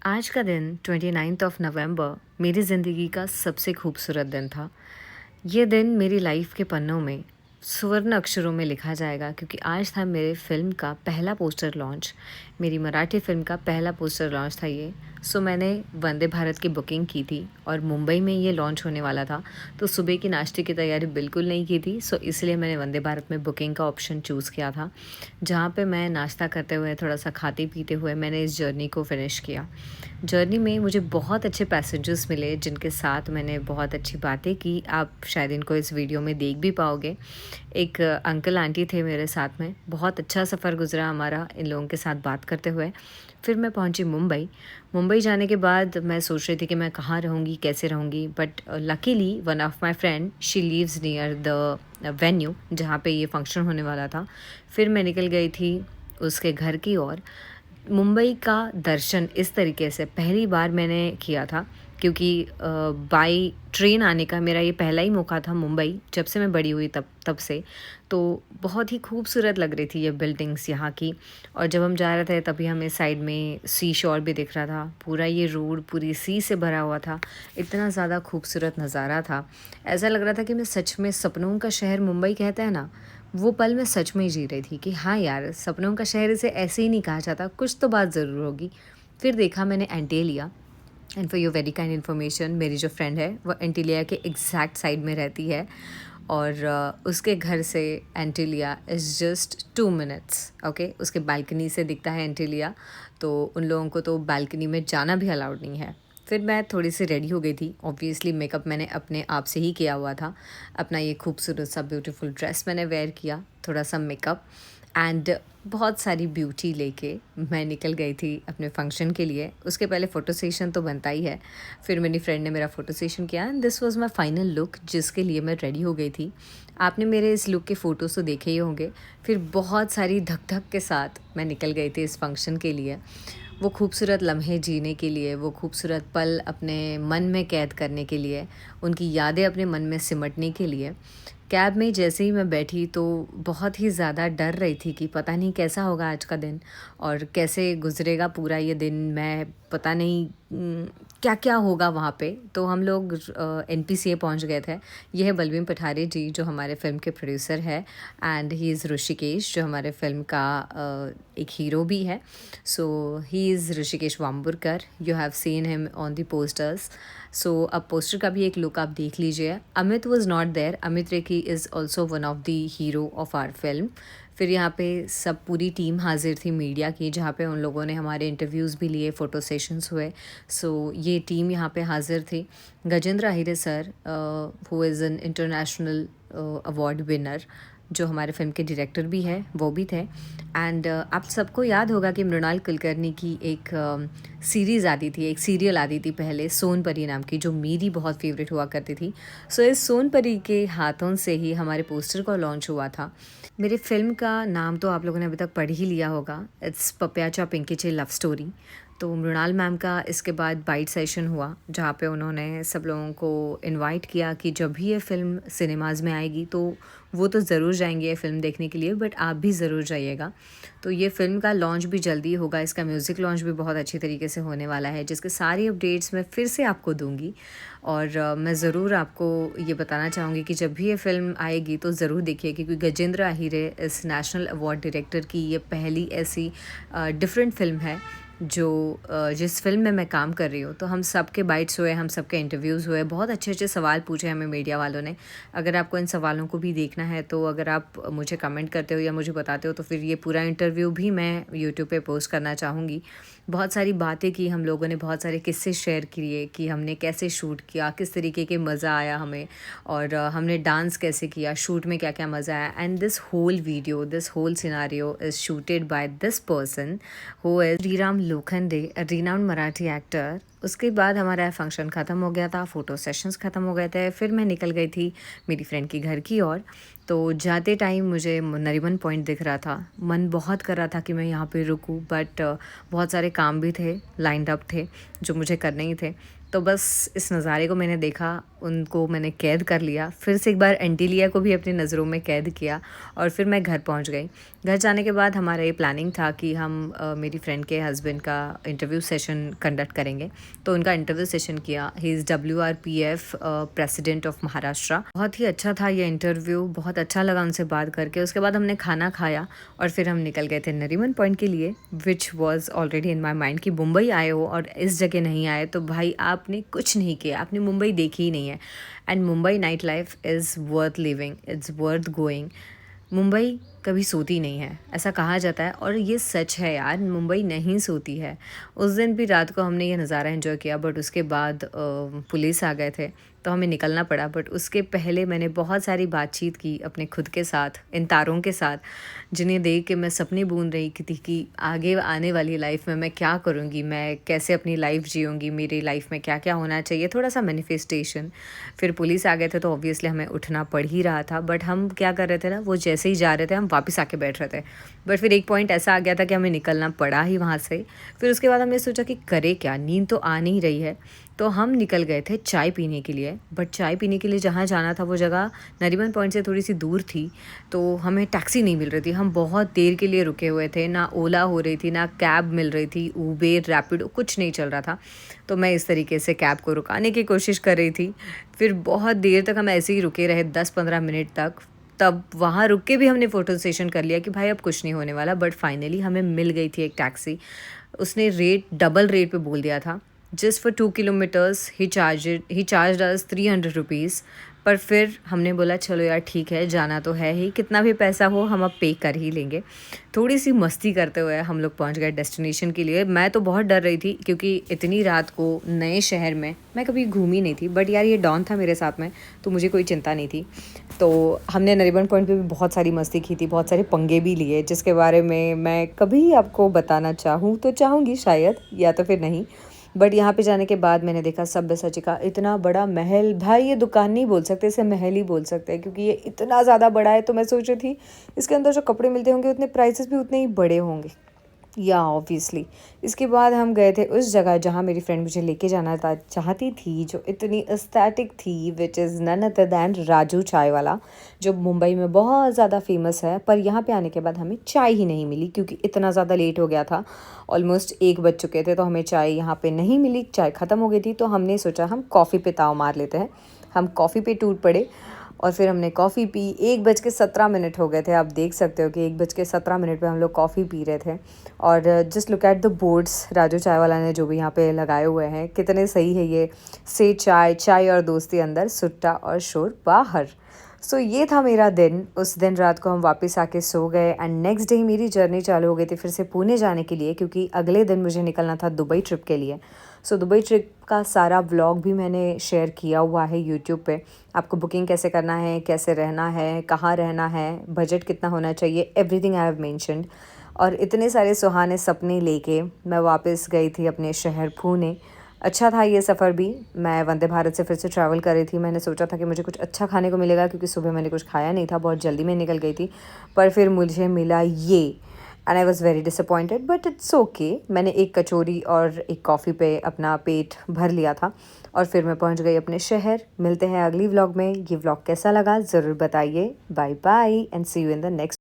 आज का दिन 29th ऑफ नवंबर मेरी ज़िंदगी का सबसे खूबसूरत दिन था। ये दिन मेरी लाइफ के पन्नों में स्वर्ण अक्षरों में लिखा जाएगा क्योंकि आज था मेरे फ़िल्म का पहला पोस्टर लॉन्च। मेरी मराठी फ़िल्म का पहला पोस्टर लॉन्च था ये। सो मैंने वंदे भारत की बुकिंग की थी और मुंबई में ये लॉन्च होने वाला था। तो सुबह की नाश्ते की तैयारी बिल्कुल नहीं की थी, सो इसलिए मैंने वंदे भारत में बुकिंग का ऑप्शन चूज़ किया था, जहाँ पे मैं नाश्ता करते हुए थोड़ा-सा खाते-पीते हुए मैंने इस जर्नी को फ़िनिश किया। जर्नी में मुझे बहुत अच्छे पैसेंजर्स मिले जिनके साथ मैंने बहुत अच्छी बातें की। आप शायद इनको इस वीडियो में देख भी पाओगे। एक अंकल आंटी थे मेरे साथ में। बहुत अच्छा सफ़र गुज़रा हमारा इन लोगों के साथ बात करते हुए। फिर मैं पहुंची मुंबई। मुंबई जाने के बाद मैं सोच रही थी कि मैं कहाँ रहूँगी, कैसे रहूँगी, but luckily one of my friend she lives near the venue जहाँ पे ये फंक्शन होने वाला था। फिर मैं निकल गई थी उसके घर की ओर। मुंबई का दर्शन इस तरीके से पहली बार मैंने किया था क्योंकि बाय ट्रेन आने का मेरा ये पहला ही मौका था मुंबई, जब से मैं बड़ी हुई तब तब से। तो बहुत ही खूबसूरत लग रही थी ये बिल्डिंग्स यहाँ की। और जब हम जा रहे थे तभी हमें साइड में सी शोर भी दिख रहा था। पूरा ये रोड पूरी सी से भरा हुआ था। इतना ज़्यादा खूबसूरत नज़ारा था। ऐसा लग रहा था कि मैं सच में सपनों का शहर मुंबई कहते हैं ना, वो पल मैं सच में जी रही थी कि हाँ यार, सपनों का शहर इसे ऐसे ही नहीं कहा जाता, कुछ तो बात ज़रूर होगी। फिर देखा मैंने Antilia. And for your very kind information, मेरी जो फ्रेंड है वो एंटीलिया के एग्जैक्ट साइड में रहती है और उसके घर से Antilia is just 2 minutes. Okay, उसके बालकनी से दिखता है एंटीलिया। तो उन लोगों को तो बालकनी में जाना भी अलाउड नहीं है। फिर मैं थोड़ी सी रेडी हो गई थी। ऑब्वियसली मेकअप मैंने अपने आप से ही किया हुआ था। अपना ये खूबसूरत सा ब्यूटीफुल ड्रेस मैंने वेयर किया, थोड़ा सा मेकअप एंड बहुत सारी ब्यूटी लेके मैं निकल गई थी अपने फंक्शन के लिए। उसके पहले फ़ोटो सेशन तो बनता ही है। फिर मेरी फ्रेंड ने मेरा फ़ोटो सेशन किया and this was my final look जिसके लिए मैं रेडी हो गई थी। आपने मेरे इस लुक के फ़ोटोज़ तो देखे ही होंगे। फिर बहुत सारी धक-धक के साथ मैं निकल गई थी इस फंक्शन के लिए। वो खूबसूरत लम्हे जीने के लिए, वो खूबसूरत पल अपने मन में कैद करने के लिए, उनकी यादें अपने मन में सिमटने के लिए। कैब में जैसे ही मैं बैठी तो बहुत ही ज़्यादा डर रही थी कि पता नहीं कैसा होगा आज का दिन और कैसे गुज़रेगा पूरा ये दिन। मैं पता नहीं क्या-क्या होगा वहाँ पे। तो हम लोग एनपीसीए पहुँच गए थे। ये है बलवीन पठारे जी जो हमारे फ़िल्म के प्रोड्यूसर है एंड ही इज़ ऋषिकेश जो हमारे फ़िल्म का एक हीरो भी है। So he is Rishikesh Wamburkar. You have seen him on the posters. So अब पोस्टर का भी एक लुक आप देख लीजिए। Amit was not there. Amit Rekhi is also one of the hero of our film. फिर यहाँ पे सब पूरी टीम हाजिर थी मीडिया की, जहाँ पे उन लोगों ने हमारे इंटरव्यूज़ भी लिए, फ़ोटो सेशंस हुए। सो ये टीम यहाँ पे हाजिर थी। Gajendra Ahire sir who is an international award winner, जो हमारे फ़िल्म के डायरेक्टर भी हैं, वो भी थे। एंड आप सबको याद होगा कि मृणाल कुलकर्णी की एक सीरीज़ आती थी, एक सीरियल आती थी पहले सोनपरी नाम की, जो मेरी बहुत फेवरेट हुआ करती थी। सो इस सोनपरी के हाथों से ही हमारे पोस्टर का लॉन्च हुआ था। मेरी फ़िल्म का नाम तो आप लोगों ने अभी तक पढ़ ही लिया होगा, इट्स पप्याचा पिंकीचे लव स्टोरी। तो मृणाल मैम का इसके बाद बाइट सेशन हुआ, जहाँ पे उन्होंने सब लोगों को इनवाइट किया कि जब भी ये फ़िल्म सिनेमाज़ में आएगी तो वो तो ज़रूर जाएंगे ये फ़िल्म देखने के लिए, बट आप भी ज़रूर जाइएगा। तो ये फ़िल्म का लॉन्च भी जल्दी होगा। इसका म्यूज़िक लॉन्च भी बहुत अच्छी तरीके से होने वाला है, जिसके सारी अपडेट्स मैं फिर से आपको दूँगी। और मैं ज़रूर आपको ये बताना चाहूँगी कि जब भी ये फ़िल्म आएगी तो ज़रूर देखिए, क्योंकि गजेंद्र आहिरे इस नेशनल अवार्ड डायरेक्टर की ये पहली ऐसी डिफरेंट फ़िल्म है जो जिस फ़िल्म में मैं काम कर रही हूँ। तो हम सब के बाइट्स हुए, हम सब के इंटरव्यूज़ हुए, बहुत अच्छे-अच्छे सवाल पूछे हमें मीडिया वालों ने। अगर आपको इन सवालों को भी देखना है तो अगर आप मुझे कमेंट करते हो या मुझे बताते हो तो फिर ये पूरा इंटरव्यू भी मैं यूट्यूब पे पोस्ट करना चाहूँगी। बहुत सारी बातें की हम लोगों ने, बहुत सारे किस्से शेयर किए कि हमने कैसे शूट किया, किस तरीके के मज़ा आया हमें, और हमने डांस कैसे किया, शूट में क्या-क्या मज़ा आया। And this whole video, this whole scenario is shooted by this person who is Shriram Lokhande, a renowned Marathi actor. उसके बाद हमारा फंक्शन ख़त्म हो गया था, फ़ोटो सेशंस ख़त्म हो गए थे। फिर मैं निकल गई थी मेरी फ्रेंड के घर की ओर। तो जाते टाइम मुझे नरीमन पॉइंट दिख रहा था। मन बहुत कर रहा था कि मैं यहाँ पे रुकूँ, बट बहुत सारे काम भी थे, लाइंड अप थे, जो मुझे करने ही थे। तो बस इस नज़ारे को मैंने देखा, उनको मैंने कैद कर लिया, फिर से एक बार एंटीलिया को भी अपनी नज़रों में कैद किया और फिर मैं घर पहुंच गई। घर जाने के बाद हमारा ये प्लानिंग था कि हम मेरी फ्रेंड के हस्बैंड का इंटरव्यू सेशन कंडक्ट करेंगे। तो उनका इंटरव्यू सेशन किया। He is WRPF president of Maharashtra. बहुत ही अच्छा था ये इंटरव्यू, बहुत अच्छा लगा उनसे बात करके। उसके बाद हमने खाना खाया और फिर हम निकल गए थे नरीमन पॉइंट के लिए, which was already in my mind कि मुंबई आए हो और इस जगह नहीं आए तो भाई आपने कुछ नहीं किया, आपने मुंबई देखी ही नहीं है। And Mumbai night life is worth living, it's worth going. Mumbai कभी सोती नहीं है, ऐसा कहा जाता है और ये सच है यार, मुंबई नहीं सोती है। उस दिन भी रात को हमने ये नज़ारा एंजॉय किया, बट उसके बाद पुलिस आ गए थे तो हमें निकलना पड़ा। बट उसके पहले मैंने बहुत सारी बातचीत की अपने खुद के साथ, इन तारों के साथ, जिन्हें देख के मैं सपने बूंद रही थी कि आगे आने वाली लाइफ में मैं क्या करूँगी, मैं कैसे अपनी लाइफ जीऊँगी, मेरी लाइफ में क्या क्या होना चाहिए, थोड़ा सा मैनिफेस्टेशन। फिर पुलिस आ गए थे तो ऑब्वियसली हमें उठना पड़ ही रहा था, बट हम क्या कर रहे थे ना, वो जैसे ही जा रहे थे हम वापस आके बैठ रहे थे। बट फिर एक पॉइंट ऐसा आ गया था कि हमें निकलना पड़ा ही वहाँ से। फिर उसके बाद हमने सोचा कि करे क्या, नींद तो आ नहीं रही है। तो हम निकल गए थे चाय पीने के लिए, बट चाय पीने के लिए जहाँ जाना था वो जगह नरीमन पॉइंट से थोड़ी सी दूर थी, तो हमें टैक्सी नहीं मिल रही थी। हम बहुत देर के लिए रुके हुए थे, ना ओला हो रही थी, ना कैब मिल रही थी, उबेर रैपिडो कुछ नहीं चल रहा था। तो मैं इस तरीके से कैब को रुकाने की कोशिश कर रही थी। फिर बहुत देर तक हम ऐसे ही रुके रहे, 10-15 मिनट तक। तब वहाँ रुक के भी हमने फ़ोटो सेशन कर लिया कि भाई अब कुछ नहीं होने वाला, बट फाइनली हमें मिल गई थी एक टैक्सी। उसने रेट डबल रेट पे बोल दिया था। Just for 2 kilometres he charge us 300 rupees. पर फिर हमने बोला चलो यार ठीक है, जाना तो है ही, कितना भी पैसा हो हम अब पे कर ही लेंगे। थोड़ी सी मस्ती करते हुए हम लोग पहुंच गए डेस्टिनेशन के लिए। मैं तो बहुत डर रही थी क्योंकि इतनी रात को नए शहर में मैं कभी घूमी नहीं थी, बट यार ये डॉन था मेरे साथ में तो मुझे कोई चिंता नहीं थी। तो हमने नरीमन पॉइंट पे भी बहुत सारी मस्ती की थी, बहुत सारे पंगे भी लिए, जिसके बारे में मैं कभी आपको बताना चाहूँ तो चाहूँगी शायद, या तो फिर नहीं। बट यहाँ पे जाने के बाद मैंने देखा सब्यसाची का इतना बड़ा महल। भाई ये दुकान नहीं बोल सकते, इसे महल ही बोल सकते हैं क्योंकि ये इतना ज़्यादा बड़ा है। तो मैं सोच रही थी इसके अंदर जो कपड़े मिलते होंगे उतने प्राइसेस भी उतने ही बड़े होंगे, या ऑब्वियसली। इसके बाद हम गए थे उस जगह जहाँ मेरी फ्रेंड मुझे लेके जाना था चाहती थी, जो इतनी एस्थेटिक थी, which is none other than Raju Chai Wala, जो मुंबई में बहुत ज़्यादा फेमस है। पर यहाँ पे आने के बाद हमें चाय ही नहीं मिली क्योंकि इतना ज़्यादा लेट हो गया था, ऑलमोस्ट 1 बज चुके थे, तो हमें चाय यहाँ पे नहीं मिली, चाय ख़त्म हो गई थी। तो हमने सोचा हम कॉफ़ी पे ताव मार लेते हैं। हम कॉफ़ी पे टूट पड़े और फिर हमने कॉफ़ी पी। 1 बज के 17 मिनट हो गए थे, आप देख सकते हो कि 1 बज के 17 मिनट पे हम लोग कॉफ़ी पी रहे थे। और just look at the boards Raju Chai वाला ने जो भी यहाँ पे लगाए हुए हैं, कितने सही है ये। से चाय, चाय और दोस्ती अंदर, सुट्टा और शोर बाहर। सो ये था मेरा दिन। उस दिन रात को हम वापस आके सो गए एंड नेक्स्ट डे मेरी जर्नी चालू हो गई थी फिर से पुणे जाने के लिए, क्योंकि अगले दिन मुझे निकलना था दुबई ट्रिप के लिए। सो दुबई ट्रिप का सारा व्लॉग भी मैंने शेयर किया हुआ है यूट्यूब पे। आपको बुकिंग कैसे करना है, कैसे रहना है, कहाँ रहना है, बजट कितना होना चाहिए, एवरीथिंग आई हैव मेंशन्ड। और इतने सारे सुहाने सपने लेके मैं वापस गई थी अपने शहर पुणे। अच्छा था ये सफ़र भी। मैं वंदे भारत से फिर से ट्रैवल कर रही थी। मैंने सोचा था कि मुझे कुछ अच्छा खाने को मिलेगा क्योंकि सुबह मैंने कुछ खाया नहीं था, बहुत जल्दी में निकल गई थी। पर फिर मुझे मिला ये and I was very disappointed, but it's okay. मैंने एक कचौरी और एक कॉफ़ी पे अपना पेट भर लिया था और फिर मैं पहुंच गई अपने शहर। मिलते हैं अगली व्लॉग में। ये व्लॉग कैसा लगा ज़रूर बताइए। Bye bye and see you in the next.